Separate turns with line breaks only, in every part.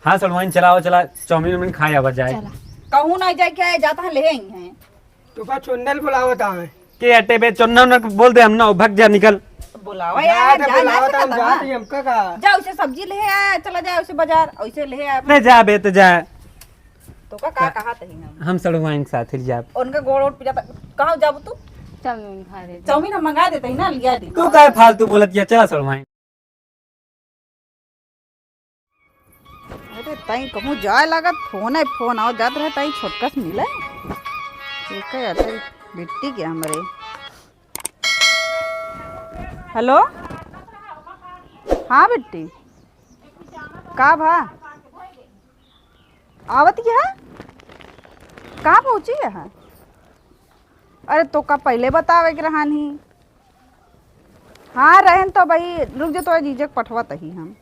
हाँ सड़वाइन चलाओ चला चाउमीन उमीन खाया बच जाए।
कहूँ नहीं जाए क्या जाता है ले आई हैं
तो का चुन्नल बुलावता है
के अटे बे चुन्ना उन्ना बोल दे हम ना भग जा निकल।
बुलावा यार जा ना
बुलावता हम
सकता
जाते हमका का
जा उसे सब्जी ले आया चला जाए उसे बाजार उसे ले आया
नहीं जा बे तो जा
तो का कहा तही
हम सड़वाइन के साथ ही जा।
उनका गोड़ ओट पिजाता कहाँ जाबू तू
चाउमीन खा रहे
चाउमीन हम मंगा देते ही ना लिया दी
तू काय फालतू बोलत या चला सड़वाइन।
अरे तई कहूँ जाए लागत फोन आओ जात रहे तई छोटका से मिले ठीक है अरे बिट्टी क्या हमारे हेलो हाँ बिट्टी का भा आवत क्या कहाँ पहुँची है अरे तो का पहले बतावे के रहा नहीं हाँ रहन तो भाई रुक जा तो जीजक पठवत ही हम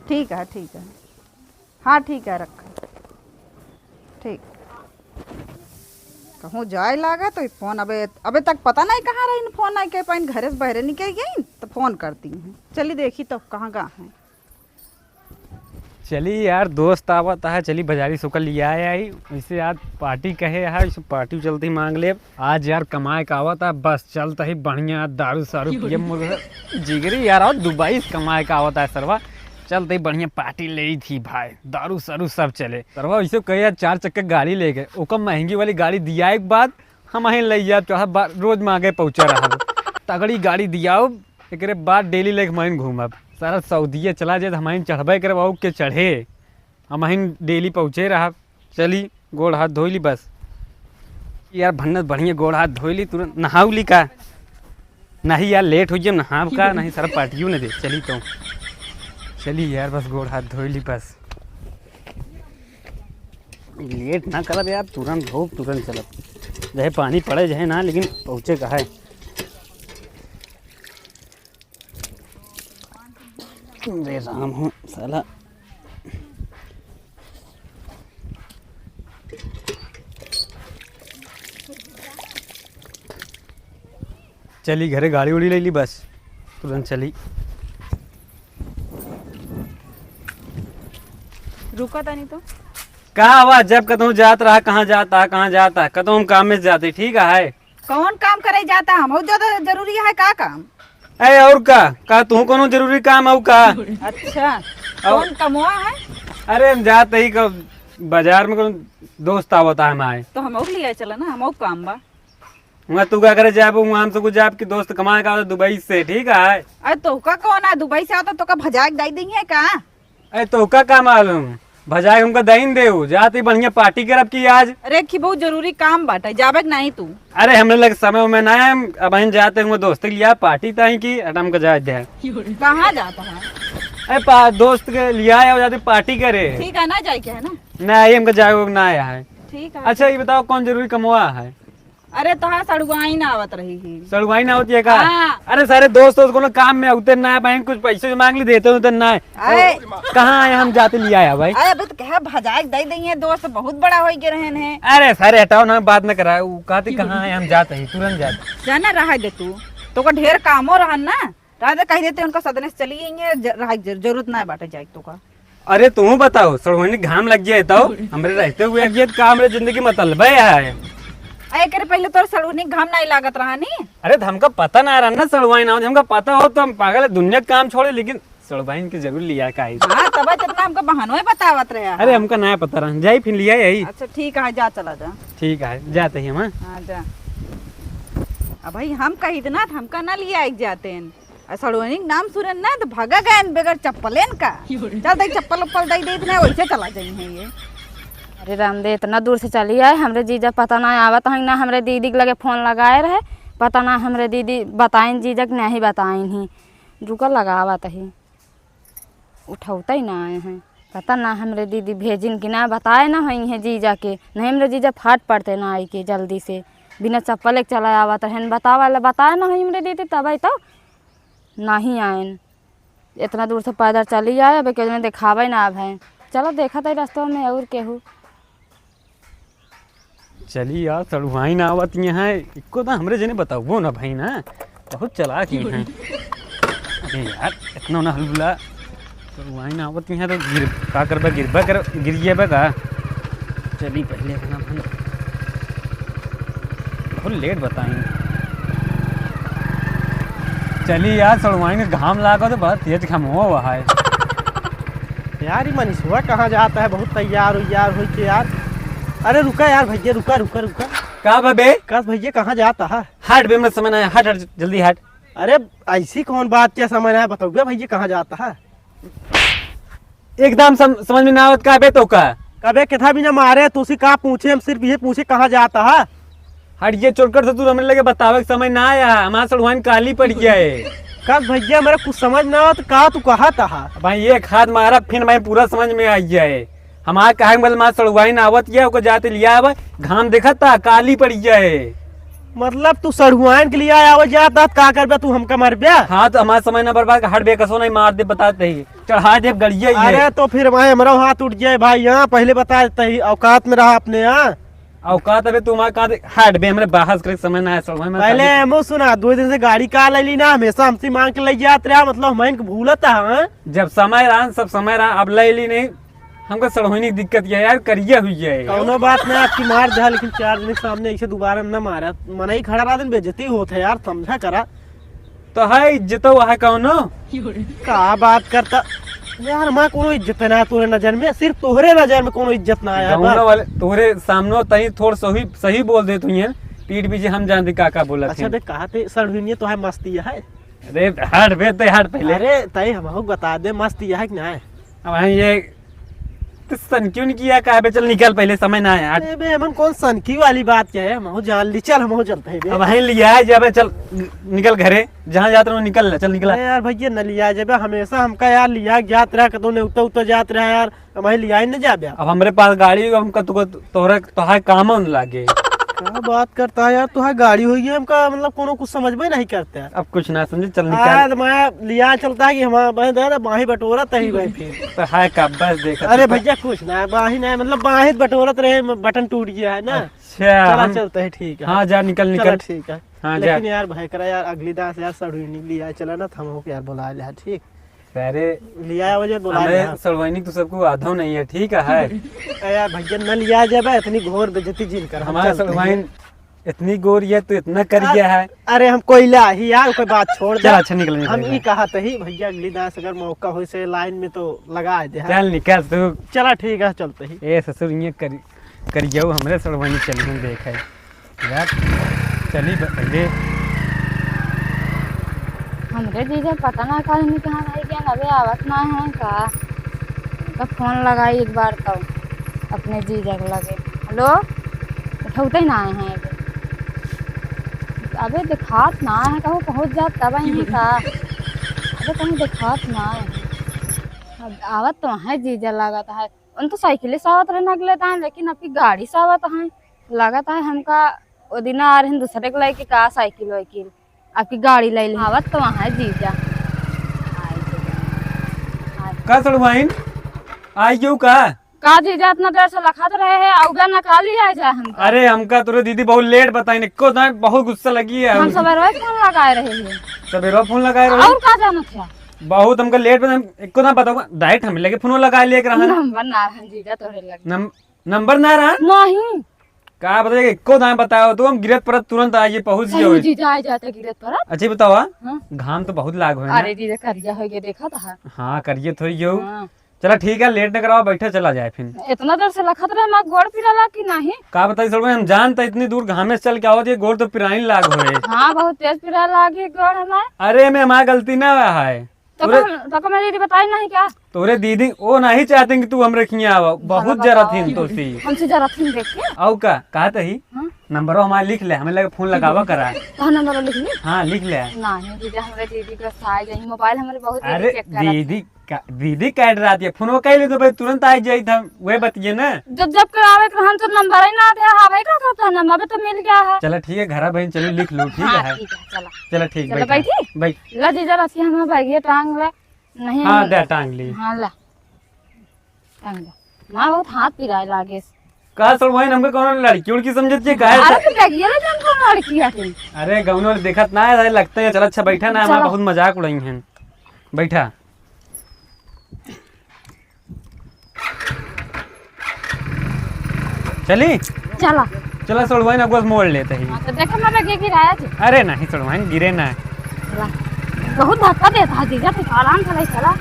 ठीक है हाँ ठीक है रखा ठीक कहूँ जाए लागा तो फोन अबे तक पता नहीं कहाँ रही फोन आई के पाइन घरे से बहरे निकल गई तो फोन करती हैं चली देखी तो कहाँ है।
चली यार दोस्त आवत है चली बाजारी सुकल लिया आई वैसे आज पार्टी कहे है पार्टी चलती मांग ले आज यार कमाए का आवत है बस चलता ही बढ़िया दारू सारू पिए जिगरी यार और दुबई से कमाए का आवत है सरवा चलते ही बढ़िया पार्टी ले थी भाई दारू सारू सब चले सरवा वैसे कहे यार 4 चक्के गाड़ी ले गए ओकम महंगी वाली गाड़ी दिया एक बाद हम अहीं ले जा रोज मांगे पहुँचा रहा तगड़ी गाड़ी दियाओ एक बाद डेली लेके महीन घूमब सारा सऊदीया चला जाए तो हम चढ़बे करे बाबू के चढ़े हम डेली पहुँचे रहा चली गोड़ हाथ धोली बस यार भन्नत बढ़िया गोड़ हाथ धोली तुरंत नहाउली का नहीं यार लेट हो जाए नहाव का नहीं सारा पार्टियों ने दे चली तो चली यार बस गोड़ हाथ धोली बस लेट ना करब यार तुरंत धो तुरंत चलब जहे पानी पड़े जहे ना लेकिन पहुँचे का है। रे राम हो साला चली घरे गाड़ी उड़ी ले ली बस तुरंत चली
रुका था नहीं तो
का हुआ जब कहूँ जात रहा कहाँ जाता कहूँ हम काम में जाते ठीक है
कौन काम करे जाता हम ज्यादा जरूरी है का काम
अरे और का तू कोनो जरूरी काम हो का
अच्छा कौन कमुआ है
अरे हम जाते ही बाजार में दोस्त आवता है हमारे
तो हम और लिया चला ना हम काम बा
वहाँ तू क्या करे जाब वहाँ हमसे कुछ जाब की दोस्त कमाए का दुबई से ठीक है।
अरे तो का कौन है दुबई से आता तो का भजाक दाई देंगे का
अरे तो का मालूम भजाए हमका दहीन दे जाते बढ़िया पार्टी करब की आज
अरे की बहुत जरूरी काम बाटे जाबे नहीं तू
अरे हमने लगे समय में ना अब हम जाते हुए दोस्त लिया पार्टी ताई की हम का जा
कहाँ जाता है
अरे दोस्त के लिया जाते पार्टी करे
ठीक है ना जाए क्या है ना
नहीं हमका जाए ना आया है
ठीक है।
अच्छा ये बताओ कौन जरूरी कमवा है
अरे तो हाँ सड़ुआई ना आवत रही है
सड़ुआई ना होती है का
हाँ।
अरे सारे दोस्त को काम में उतर ना है कुछ पैसे मांग ली देते उतर ना है कहाँ आए हम जाते लिया है भाई
अरे अबे तो कहा भजाक दे देंगे दोस्त बहुत बड़ा हो गए रहन है
अरे सारे हटाओ ना बात न करा कहते कहाँ आए हम जाते ही तुरंत जाते
जाना रहा दे तू तो का ढेर कामो रहन ना राजा कह देते उनका सदने से चली जाएंगे जरूरत ना बाटे जाए तो का
अरे तुम बताओ सड़ोनी घाम लग गया तो हमारे रहते हुए काम रे जिंदगी मतलब है
अरे करे पहले तो सड़ूनी घाम नहीं लागत रहा नी
अरे हमका पता ना रहा ना सड़वाई ना हमका पता हो तो हम पागल है दुनिया का काम छोड़े लेकिन सड़वाइन की जरूर लिया का
हाँ तब जितना हमको बहानों बतावत रहे
अरे हमका नया पता रहा जाई फिर लिया यही
अच्छा ठीक है जा चला जा
ठीक है जाते ही हम
हाँ जा अब भाई हम कही ना हमका ना लिया एक जाते हैं सड़ोनी नाम सुरन ना तो भागा गए बगैर चप्पलेन का चल चप्पल उप्पल दे देते वैसे चला जाइए ये
अरे रामदे इतना दूर से चली आए हमरे जीजा पता ना आवत है ना हमरे दीदी के लगे फोन लगाए रहे पता ना हमरे दीदी बताइन जीजा के नहीं बताइन ही रुका लगावत ही उठौता ही ना आए हैं पता ना हमरे दीदी भेजिन कि ना बताए ना है जीजा के नहीं हमरे जीजा फाट पड़ते ना आई के जल्दी से बिना चप्पल के चला आवत है बताए ना है हमरे दीदी तब तो नहीं आयन इतना दूर से पैदल चली आए अब के दिखावे ना अब है चलो देखा था रास्ते में और केहू
चली यार सड़ुआई ना आवत है इको तो हमरे जने बताओ ना भाई ना बहुत चला की हैं अरे यार इतना ना हलबुला वहीं ना आवत है तो गिर का करबा गिरबा कर गिर जेबा का। चली पहले अपना मन बहुत लेट बताएंगे। चली यार सड़वाई में घाम लागा तो बहुत तेज घाम हुआ है
यार ये मनीषवा कहाँ जाता है बहुत तैयार हो के यार। अरे रुका यार भैया रुका।
का बे
कस भैया कहाँ जाता है?
हट बे मेरा समय ना है, हट हट जल्दी हट।
अरे ऐसी कौन बात क्या समझ है बताओ भैया कहाँ जाता है?
एकदम समझ में ना आवत का बे तो का।
कबे कितना भी ना मारे तो उसी का पूछे, हम सिर्फ ये पूछे कहाँ जाता है।
हट ये चोटकर से तू हमें लगे बतावे के समय ना आया, हमारा सड़वाइन काली पड़ गया है।
कस भैया मेरा कुछ समझ ना आ तो कहा तू कहा था?
भाई एक हाथ मारा फिर मैं पूरा समझ में आ गया है। हमारा कहे बल माँ सड़वाइन आवत है ओको जाते लिया अब घाम देखा था काली पड़ गया है।
मतलब तू सड़ुआन के लिए आया जाता का कर तू हमका मार बिया?
हाँ तो हमारा समय ना बर्बाद हट बे कसो नहीं मार दे बताते ही चढ़ा दे गड़िया ही
अरे
है।
तो फिर भाई हमारा हाथ उठ जाए भाई, यहाँ पहले बता देता ही औकात में रहा अपने यहाँ।
औकात अबे तुम्हारा कहा हट बे हमरे बहस करे समय ना है सड़वाइन में
पहले हमो सुना 2 दिन से गाड़ी का ले ली ना, हमेशा हमसे मांग के ले जाते रहा, मतलब हम भूलता है।
जब समय रहा सब समय रहा अब ले ली नहीं हमको सड़वाइनी की दिक्कत है यार करिए हुई है।
कौनो बात नहीं आपकी मार जा, लेकिन 4 दिन के सामने ऐसे दोबारा न मारा मना ही खड़ा रहा दिन बेइज्जती होता यार, समझा करा।
तो है इज्जत है कौनो
का बात करता यार, माँ कोनो इज्जत ना तोरे नजर में, सिर्फ तोहरे नजर में कोनो इज्जत ना आया।
गाँव वाले तोरे सामने तही थोड़ा सही बोल दे तुझे पीठ पीछे हम जानते का बोला।
अच्छा देख कहा थे सड़वीनिये तो है मस्ती है।
अरे हट बे ते हट पहले।
अरे तय हम बता दे मस्ती है कि ना है?
अब ये तो सन क्यों नहीं किया कहा बे चल निकल पहले समय ना है।
अरे बे हम कौन सनकी वाली बात क्या है, हम जान ली चल हम चलते हैं।
अब वहीं लिया है जब चल निकल घरे जहाँ जाते रहो निकल चल निकला।
अरे यार भैया न लिया जब हमेशा हमका यार लिया जात रहा कतो ने उतर जात रहा यार, हमें लिया ही न जाबे।
अब हमारे पास गाड़ी हमका तोहरा काम लागे।
क्या बात करता है यार, तुहा गाड़ी हुई है हमका, मतलब कोनो कुछ समझ में नहीं करता है।
अब कुछ ना समझे चल निकल।
यार मैं लिया चलता है कि हमारा बाही बटोरा तही भाई फिर
तो है का बस देखा।
अरे भैया कुछ ना है, बाही ना है, मतलब बाही बटोरत रहे बटन टूट गया है ना।
अच्छा
चला चलते है ठीक है।
हाँ जा निकल
चला
निकल।
ठीक है।
हाँ जा।
लेकिन यार भाई करा यार अगली दास यार सड़ुई लिया चला ना, हम यार बुला लिया ठीक
अरे
लिया वजह बुला
हमें
लिया।
सड़वाइनी तो सबको आधो नहीं है ठीक है।
यार भैया न लिया जब इतनी घोर बेइज्जती जिन कर
हमारा सड़वाइन इतनी गोरी है तो इतना कर गया है।
अरे हम कोयला ही यार कोई बात छोड़ दे।
चल अच्छा निकल
हम ये कहा ही भैया अगली दास अगर मौका हो से लाइन में तो लगा दे।
चल निकल तू।
चला ठीक है चलते ही।
ए ससुर ये करियो हमरे सड़वाइनी चली हम देखे यार चली पहले।
हमरे जीजा पता ना कल में कहाँ रह गया, अबे आवत ना है का। तो फोन लगाई एक बार तो अपने जीजा के लगे, हेलो उठौते ना आए हैं अबे दिखात ना है, कहूँ पहुँच जात तब आई का। अबे कहीं दिखात ना है, अब आवत तो है जीजा लागत है। उन तो साइकिल से आवत रहना लगता है, लेकिन आपकी गाड़ी से आवत है लगता है हमका। वो दिन आ रहे हैं दूसरे को लेके का साइकिल वाइकिल आपकी गाड़ी ले ली आवत तो वहाँ है जीजा।
का सड़वाइन आइयो का
जीजा इतना देर से लखा तो रहे हैं औगा ना का लिया जा हम।
अरे हमका तोरे दीदी बहुत लेट बताई को बहुत गुस्सा लगी है।
हम सब रोज फोन लगाए रहे हैं
सवेरे फोन लगाए रहो
और का जाना था
बहुत हमका लेट एको ना बताऊंगा डायरेक्ट हमें लगे फोन लगाए लेके रहा।
नंबर ना रहन जीजा तोरे लगे
नंबर ना रहा
नहीं
का बताइए एको दाएं बताओ तो हम गिरत पर तुरंत आइए पहुंच गए।
जीजा आ जाते गिरत पर।
अच्छा बताओ
हाँ?
घाम तो बहुत लाग हुए
अरे जीजा करिया हो गया देखा था।
हाँ करिए थोड़ी जो
हाँ।
चला ठीक है लेट न कराओ बैठा चला जाए फिर।
इतना देर से लखत रहे मैं गोड़ पिराला कि नहीं।
का बताइए सर हम जानता इतनी दूर घामे से चल के आवत ये गोड़ तो पिरानी लाग हुए।
हाँ बहुत तेज पिरा लागे गोड़ हमारे।
अरे मैं हमारी गलती ना है
तो मैं दीदी बताई नहीं क्या
तोरे दीदी वो नहीं चाहते कि तू हम रखिए आवा बहुत जरा थी तो सी
हमसे जरा थी देख के
औ का कहा ही
हाँ?
नंबर हमारा लिख ले हमें लगे फोन लगावा करा।
कहा नंबर लिख ली
हाँ लिख ले।
नहीं दीदी हमारे दीदी का साई जाई मोबाइल हमारे बहुत
अरे
चेक करा।
दीदी कैट रहा थी फोन कह ले तो भाई तुरंत आ जाई था वह बतिए ना।
जब करावे के रहन तो नंबर ही ना दे हां भाई का करता नंबर तो मिल गया है।
चला ठीक है घर बहन चलो लिख लो ठीक
हाँ,
है।
ठीक है चला
चला ठीक
चलो बैठी
बैठ
ला जीजा रखी हम बैगिए टांग ले नहीं।
हाँ दे टांग ली।
हाँ ला टांग ले मां बहुत हाथ पिराए लागे।
का सर वही हमको कौन लड़की उड़की समझत है
अरे तो बैगिए ले जन को लड़की आके।
अरे गाँव में देखत ना है लगता है चल अच्छा बैठा ना हमारा बहुत मजाक उड़ाई हैं बैठा। चली
चला
चला सड़वाइन अब मोड़ लेते ही।
तो देखे मैं लगे गिराया जी
अरे नहीं सड़वाइन गिरे ना।
चला बहुत धक्का देता है जीजा तो आराम से नहीं चला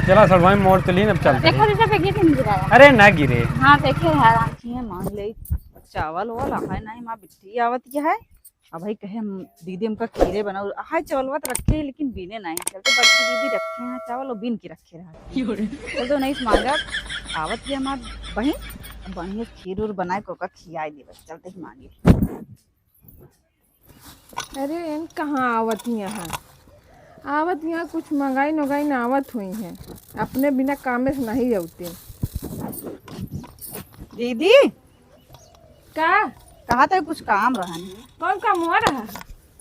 चला सड़वाइन मोड़ तो ली अब चलते
देखो जीजा पे गिर नहीं गिराया
अरे ना गिरे।
हाँ देखे है आराम
ये मान ले चावल वाला है नहीं माँ बिट्टी आवत क्या है अब भाई कहे हम दीदी हमका खीरे बनाओ हाय चावलवा तो रखे हैं लेकिन बीने नहीं चलते बच्ची दीदी रखे हैं चावल और बीन के रखे रहा चल तो नहीं मांगा आवत की हमार बहन बढ़िया खीर उर बनाए को का खियाई दे बस चलते ही मांगे।
अरे इन कहाँ आवत यहाँ आवत यहाँ कुछ मंगाई नगाई ना आवत हुई हैं अपने बिना काम से नहीं जाते।
दीदी
का
कहा था कुछ काम रहा नहीं
कौन काम हुआ रहा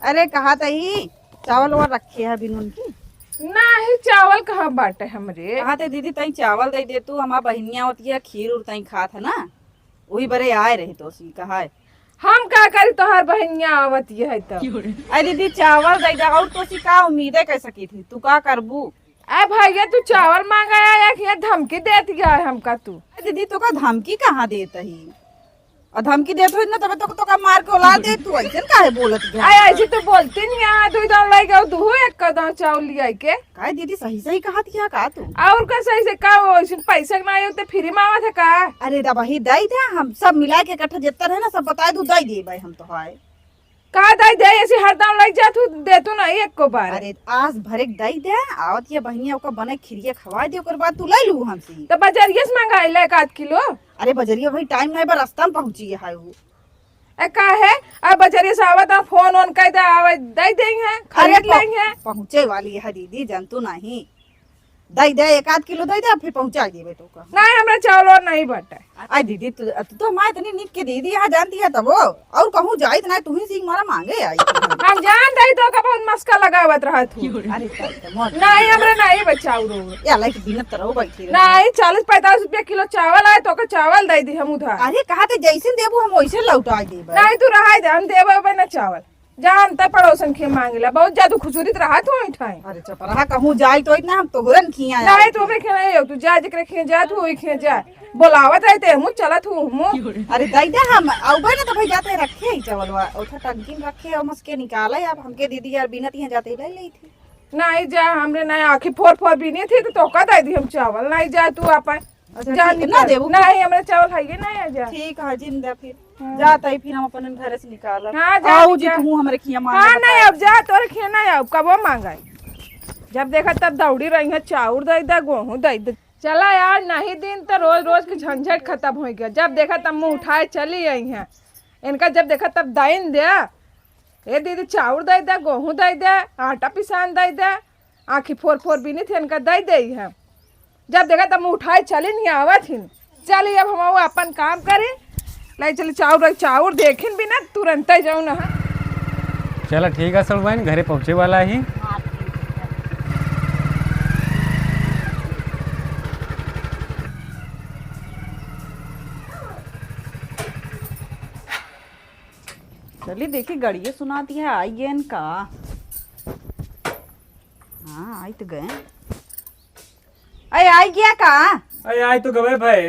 अरे कहा था ही चावल वावल रखे है बिन उनकी
ना ही चावल कहाँ बाटे हमरे
कहा थे दीदी तई चावल दे दे तू हमार बहनिया होती है खीर उर तई खात है ना वही बड़े आए रहे तो सी कहा है
हम का करी तोहार बहनिया आवत ये है तो
अरे दीदी चावल दे दे और तो सी का उम्मीदें कर सकी थी तू का करबू
अरे भैया तू चावल मांगाया या कि धमकी देती है हमका तू
दीदी तो का धमकी कहाँ देता ही और धमकी देत हो ना तब तो का मार के औलाद दे तू ऐसे काहे बोलत गया
अरे ऐसे तो बोलती नहीं यहाँ दो दाम लाई गए दू एक कदम चावल लिया के
काहे दीदी सही सही कहा दिया का तू
और का सही से का हो पैसा ना आयो तो फ्री में आवत है का
अरे दबा ही दई दे हम सब मिला के इकट्ठा जितना रहे ना सब बता दू दई दे भाई हम तो हाय
का दाई दे ऐसे हर दाम लग जा तू दे तू नहीं एक को बार
अरे आज भरे दई दे आवत ये बहनिया ओका बने खिरिया खवा दे ओकर बाद तू ले लू हमसे
तो बाजारिया से मंगाई ले 1 किलो
अरे बजरिया भाई टाइम नहीं बा रास्ता में पहुंची है वो
ए का है अब बाजारिया से आवत फोन ऑन कर दे आवे दे देंगे खरीद लेंगे
पहुंचे वाली है दीदी जनतु नहीं दई दे 1 किलो दई दे फिर पहुंचा दिए तो का
नहीं हमरा चावल और नहीं बटे
आई दीदी तू तो मैं इतनी नीक के दीदी यहाँ जानती है तब और कहूँ जाए तो नहीं तू ही सीख मारा मांगे आई
हम जान दई तो का बहुत मस्का लगावत रहा तू
अरे
नहीं हमरा नहीं बचाऊ रो
या लाइक बिना तरह बैठी रहे।
नहीं 40-45 रुपया किलो चावल आए तो का चावल दे दी हम उधार
अरे कहा थे जैसे देबू हम वैसे लौटा देबे
नहीं तू रहा दे हम देबे ना चावल जान त पड़ोसन के मांगला बहुत जादू खुजूरित रहा तू उठाई
अरे चपरा कहूँ जाए तो इतना हम तोहरन खिया
नहीं तो के नहीं तू जा जकरे खे जा तू ओई खे जा बोलावत रहते हम चलत हूं हम
अरे दई दे हम आउबे ना तो भाई जाते रखे ही चावलवा ओथा टंकी में रखे और मस्के निकाले अब हमके दीदी यार बिना यहाँ जाते ले ली थी
नहीं जा हमरे नहीं आखी फोर भी नहीं थी तो का दे दी हम चावल नहीं जा तू आपा जान
ठीक, ना देबू
नहीं हमरे चावल खाइए नहीं आ जा
ठीक है जिंदा फिर जाता ही फिर हम अपन घर से निकाल
हाँ, जा,
आओ जी
जा।
तू हमारे खिया मार
हाँ नहीं अब जा तोरे खे नहीं अब कब मांगाई जब देखा तब दौड़ी रही है चाउर दे दे गेहूं दे दे चला यार नहीं दिन तो रोज रोज की झंझट खत्म हो गया जब देखा तब मुंह उठाए चली आई है इनका जब देखा तब दाइन दे ये दीदी चाउर दे दे गेहूं दे दे आटा पिसान दे दे आखी फोर भी नहीं थे इनका दे दे है जब देखा तब मुँह उठाए चली नहीं आवत ही चली अब हम अपन काम करे लाई चली चाउर देखिन भी ना तुरंत जाऊ ना
चला ठीक है सड़वाइन घरे पहुँचे वाला ही।
चलिए देखिए गड़िए सुनाती है आई गए इनका हाँ आई तो गए अरे आई गया का
अरे आई तो गए भाई।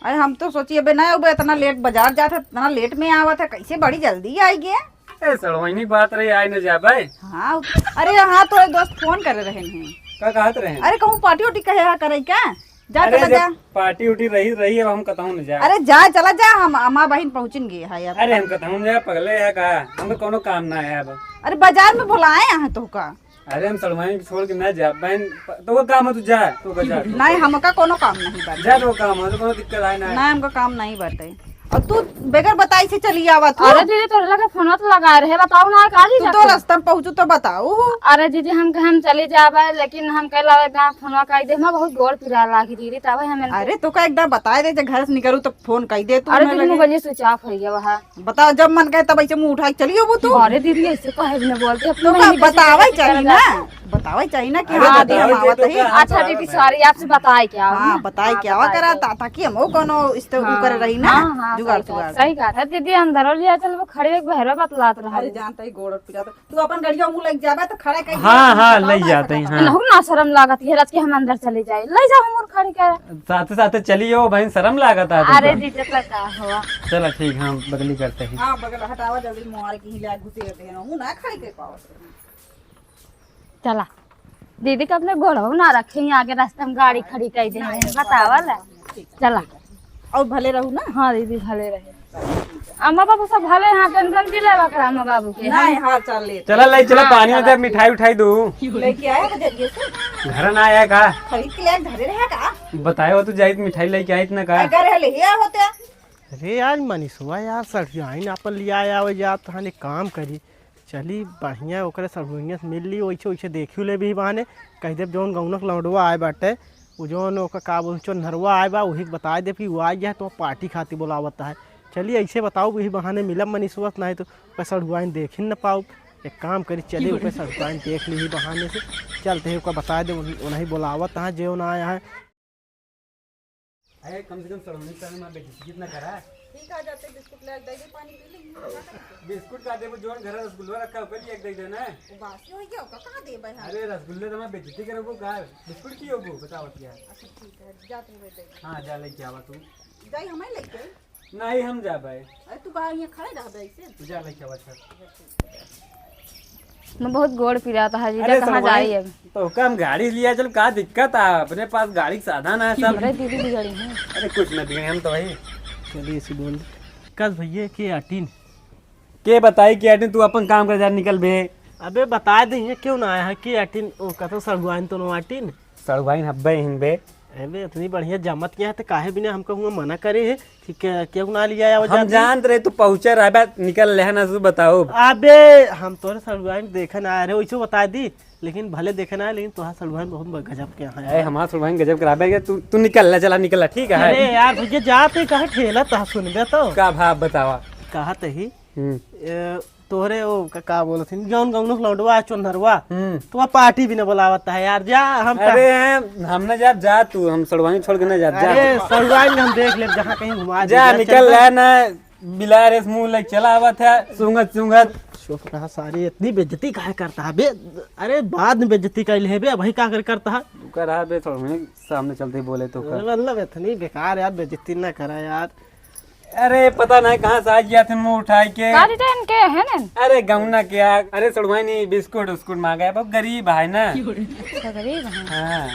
अरे हम तो सोचिए अबे नहीं अब इतना लेट बाजार जाता इतना लेट में आवा था कैसे बड़ी जल्दी आई गया
सड़वाइनी बात रही आई न जा भाई।
हाँ अरे हाँ तो दोस्त फोन कर रहे हैं
का कहत रहे
अरे कहूँ पार्टी उटी कहे करे क्या जा
अरे
चला
जब
जा
पार्टी उटी रही अब हम कतहूँ न जा।
अरे जा चला जा हम अम्मा बहन पहुँचेंगे है अब
अरे हम कतहूँ न जा पगले है का हमें कोनो काम ना है अब।
अरे बाजार में बुलाए यहाँ तो का
अरे हम सड़वाइन छोड़ के ना जा बहन तो वो काम है तू जा तू का जा
नहीं हमका कोनो काम नहीं बाटे
जा तो काम है तो कोनो दिक्कत आए ना।
नहीं हमका काम नहीं बाटे और तू बगैर बताई से चली आवा तू
अरे दीदी तोरे लगे फोन तो लगा रहे बताओ ना का जी
तू तो रास्ता में पहुँचू तो बताओ
अरे दीदी हम चले जाबे लेकिन हम कहला फोन कर दे हम बहुत गोड़ पिरा लागी दीदी तब हमें
अरे तो का एकदम बताए दे घर से निकलू तो फोन कर दे तू
अरे दीदी मोबाइल स्विच ऑफ हो गया वहां
बताओ जब मन करे तब ऐसे मुंह उठा के चलियो वो तू
अरे दीदी ऐसे कहे न बोलते
तो का बतावे चाहिए ना बतावे चाहिए ना कि
अरे
हाँ
बतावे
दीदी हम आवत
तो
ही
का-
अच्छा दीदी सॉरी आपसे बताए क्या
हाँ बताए क्या हुआ करा ताकि हम कोनो इस ऊपर रही ना
हाँ, हाँ,
जुगाड़ जुगाड़
सही कहा था दीदी, अंदर लिया चल वो खड़े एक बहरा बतलात रहा
अरे जानता ही गोड़ पिजाता तू अपन गड़िया मुंह लग जाबे तो खड़ा कर
हाँ हाँ ले जाते हैं। हाँ
नहु ना शर्म लागत है रात के हम अंदर चले जाए, ले जाओ हम और खड़ी कर।
साथे साथे चलियो भाई, शर्म लागत है
अरे
तुमको।
जीजा लगा हुआ
चलो ठीक, हम बदली करते हैं।
हां बगल हटावा जल्दी मोर की हिला घुसे देते ना हूं ना खड़ी कर पाओ।
चला दीदी का अपने गोड़ो ना रखे आगे रास्ते में गाड़ी खड़ी कर दे बतावल। चला
और भले रहू ना।
हाँ दीदी भले रहे, अम्मा बाबू सब भले हैं, टेंशन की लेवा कर अम्मा बाबू के।
नहीं हां चल ले
चला ले चला, पानी में दे, मिठाई उठाई दू।
लेके आया बजरिए से
घर ना आया का
खरीद के ले धरे रहे का
बताए हो, तू जाइत मिठाई लेके आई इतना का।
अगर है ले आ होते
अरे यार मनीषवा यार सड़ियाइन अपन लिया आवे जा तो हने काम करी चली बढ़िया ओकरे सड़ुइया से मिल ली वैसे वैसे देखियो ले भी बहाने कह दे जौन गौनक लौडवा आए बाटे उ जौन ओका का बोल चो नरवा आए बा वही बता दे कि वो आ गया तो पार्टी खाती बोलावता है। चलिए ऐसे बताओ वही बहाने मिलब मनीषवा नहीं तो ओका सड़ुआइन देख ही न पाओ। एक काम करी चलिए ओके सड़ुआइन देख ली बहाने से चलते हैं ओका बता दे उन्हें बोलावत है जो ना आया है।
अरे कम से कम सड़ोनी साल में बेटी कितना करा
ठीक आ जाते बिस्कुट ले दे पानी पी लेंगे।
बिस्कुट का दे, वो जोन घर रसगुल्ला रखा है ऊपर एक दे देना।
बासी हो गया कहां दे भाई।
अरे रसगुल्ले तो मैं बेइज्जती करे वो का बिस्कुट की होगो बताओ क्या।
अच्छा ठीक है जा तू दे
हां जा लेके आवा तू।
जाई हमें लेके
नहीं हम जा भाई।
अरे तू बाहर यहां खड़े रह दे ऐसे
तू जा लेके आवा चल।
मैं बहुत गोड़ पिरा था
अरे
जीजा कहाँ जाई अब।
तो कम गाड़ी लिया चल, का दिक्कत है, अपने पास गाड़ी का साधन है सब।
अरे दीदी बिगड़ी है।
अरे कुछ न बिगड़े हम तो भाई।
चलिए इसी बोल कल भैया के आटीन
के बताई कि अटे तू अपन काम कर जा निकल बे।
अबे बता दे क्यों ना आया है के आटीन ओ कतो सड़ुआइन तो नो आटीन
सड़ भाई हब्बे हिन बे।
अबे इतनी बढ़िया जमत किया है तो काहे बिना हमको हुआ मना करे है कि क्यों ना लिया आया
हम जानते रहे तू पहुंचे रह बे, निकल ले ना तू बताओ।
अबे हम तोरे सड़ुआइन देखन आए रहे वैसे बता दी लेकिन भले देखना है लेकिन तुहार सड़ुआइन बहुत गजब के यहाँ है।
हमारा सड़ भाई गजब कराबे, तू निकल ले, चला निकल ठीक है।
अरे यार भैया जाते कहा ठेला तो सुनबे तो
का भाव बतावा।
कहा ही तोहरे ओ का बोलत जौन गौनक लौडवा चोनरवा तो पार्टी भी न बोलावत है यार जा हम।
अरे हमने जब जा तू हम सड़वानी छोड़ के ना जा।
अरे सड़ुआइन हम देख ले जहाँ कहीं घुमा
जा निकल ले ना, बिला रे मुंह लग चला हुआ था सुंगत सुंगत।
चुप रहा सारी इतनी बेइज्जती काहे करता है बे। अरे बाद में बेइज्जती कर ले बे भाई का करता है
तू कर रहा बे, थोड़ा सामने चलते ही बोले तो कर।
मतलब इतनी बेकार यार बेइज्जती ना करा यार।
अरे पता नहीं कहाँ से आ गया थे मुंह उठाई के।
गाड़ी टाइम के है ना
अरे गौना क्या, अरे सड़वाई नहीं बिस्कुट उस्कुट मांगा है, बहुत गरीब है ना।
गरीब है।
हाँ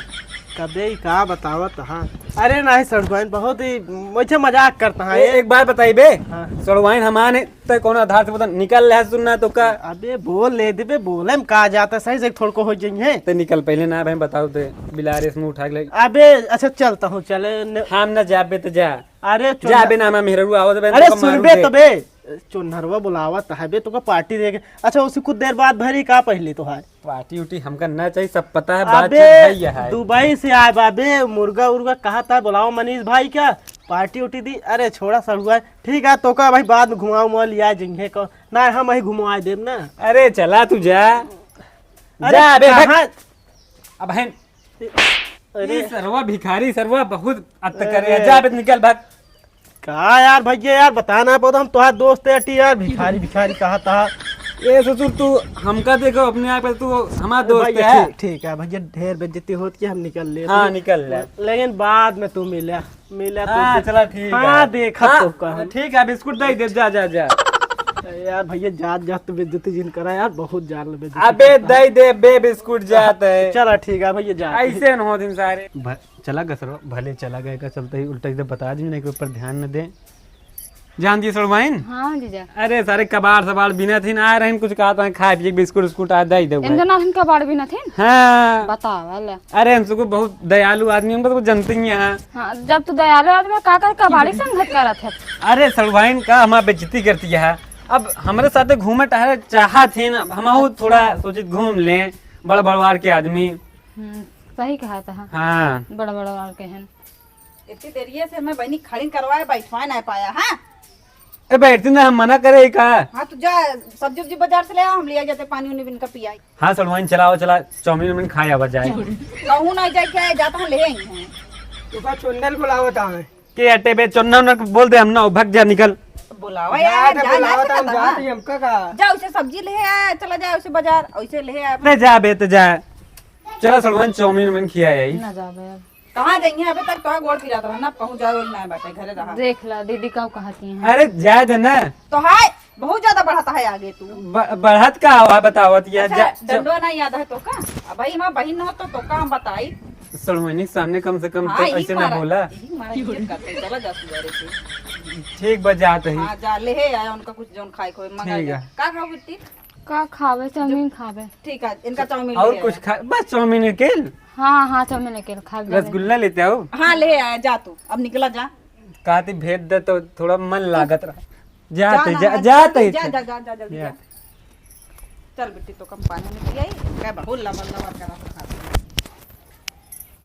कबे का बतावत हाँ। अरे नहीं सड़ुआइन बहुत ही मुझे मजाक करता है
एक बार बताई बे।
हाँ।
सड़वाइन हमारे तो कौन आधार से पता निकल रहा सुनना तो का।
अबे बोल ले दे बे बोले में कहा जाता सही से थोड़ा को हो जाइए
तो निकल पहले ना भाई बताओ तो बिलारे से मुंह उठा के।
अबे अच्छा चलता हूँ चले
हम ना जा बे तो जा।
अरे
जा बे ना मैं मेहरू आवत बे।
अरे सुन बे तो बे चुनरवा बुलावत है बे तो पार्टी देके। अच्छा उसी कुछ देर बाद भरी का पहले तो है
पार्टी उटी हमका ना चाहिए, सब पता है बात
अबे
है।
दुबई से आए बाबे मुर्गा उर्गा कहा था बुलाओ मनीष भाई क्या पार्टी उटी दी। अरे छोड़ा सड़ुआ ठीक है तो का भाई बाद में घुमाओ मोल लिया जिंगे को ना हम वही घुमा देव ना।
अरे चला तू जा जा बे अब बहन। अरे सरवा भिखारी सरवा बहुत अत करे, जा बे निकल भाग।
कहा यार भैया यार बताना पौधा हम तुम्हारा दोस्त है अटी यार भिखारी भिखारी कहा था।
ये ससुर तू हमका देखो अपने आप तू हमारा दोस्त है।
ठीक है भैया ढेर बेइज्जती होती है हम निकल ले।
हाँ निकल ले
लेकिन बाद में तू मिला मिला
हाँ
तो
चला ठीक है।
हाँ देखा तो कहा
ठीक है बिस्कुट दे दे जा जा जा।
यार भैया जात जात तो बेइज्जती जिन करा यार बहुत जान ले बेइज्जती।
अबे दे दे बे बिस्कुट जात है।
चला ठीक है भैया जा
ऐसे न हो दिन सारे चला गसरो भले चला गए का चलते ही उल्टा एकदम बता दी नहीं के ऊपर ध्यान न दे। जान जी सड़वाइन।
हाँ जीजा।
अरे सारे कबाड़ सबाड़ बिना थी आ रहे कुछ कहा था खाए पिए बिस्कुट उस्कुट आ दे दे।
इनका नाम कबाड़ भी न थे।
हाँ
बतावल।
अरे हमको बहुत दयालु आदमी हम तो जानते ही हैं।
हाँ जब तू दयालु आदमी का कर कबाड़ी संगत करत है।
अरे सड़वाइन का हमारा बेइज्जती करती है। अब हमारे साथ घूमे टहरे चाहा थे ना, हम थोड़ा सोचित घूम लें बड़ बड़वार के आदमी।
सही कहा था।
हाँ
बड़ा बड़ा वाल के हैं।
इतनी देरिये से मैं बहनी खड़ी करवाए बैठवा नहीं पाया। हाँ
ए बैठती ना हम मना करे का।
हाँ तू जा सब्जी उब्जी बाजार से ले आओ हम लिया जाते पानी उनी बिन का पियाई।
हाँ सलमान चलाओ चला चाउमीन उमीन खाया बजाए।
कहूँ ना जाए क्या जाता हम ले आई हैं।
तो का चुंडल बुलावता है।
के हटे बे चुन्ना उन्ना बोल दे हम ना भग जा निकल।
बुलावा
जा
यार,
तो
जा ना
बुलावत हम
सकता
जात
है।
ही हमका का।
जा उसे सब्जी ले आया, चला जाए उसे बाजार, उसे ले आया।
अरे जा बे तो जा। चलो सलमान चाउमीन में खिया आई।
ना जाबे अब।
कहाँ जाएंगे अभी तक तो गोड़ फिरा रहा ना, पहुंच जाओ ना बैठे घरे रहा।
देख ला दीदी कब कहती हैं।
अरे जा दे ना।
तो हाय बहुत ज्यादा बढ़ाता है आगे तू।
बढ़त का हुआ बतावत या
अच्छा, डंडो नहीं याद है तो का? अब भाई माँ बहन हो तो का हम बताई।
सलमानी के सामने कम से कम
हाँ,
तो
यही
ऐसे ना
मारा-
बोला।
यही मारा इज्जत करते हैं। चला जा सुबह से।
ठीक बजात है।
हाँ जा ले है आया उनका कुछ जोन खाए खोए मंगा
ठीक
ले।
है।
का खाओ बिट्टी?
का खावे चाउमीन खावे।
ठीक है इनका चाउमीन
और
ले
कुछ खा बस चाउमीन के
हाँ हाँ चाउमीन अकेले खा जाबे।
रसगुल्ला लेते आओ।
आया। हाँ ले आया, जा तू अब निकला जा।
कहती भेज दे तो थोड़ा मन लागत रहा। जाते
ना,
जा
हाँ,
जाते
जा जा जा जा जल्दी
जा।
जा। चल बिट्टी तो कम पानी में पियाई, क्या बहुत लंबा लंबा करा।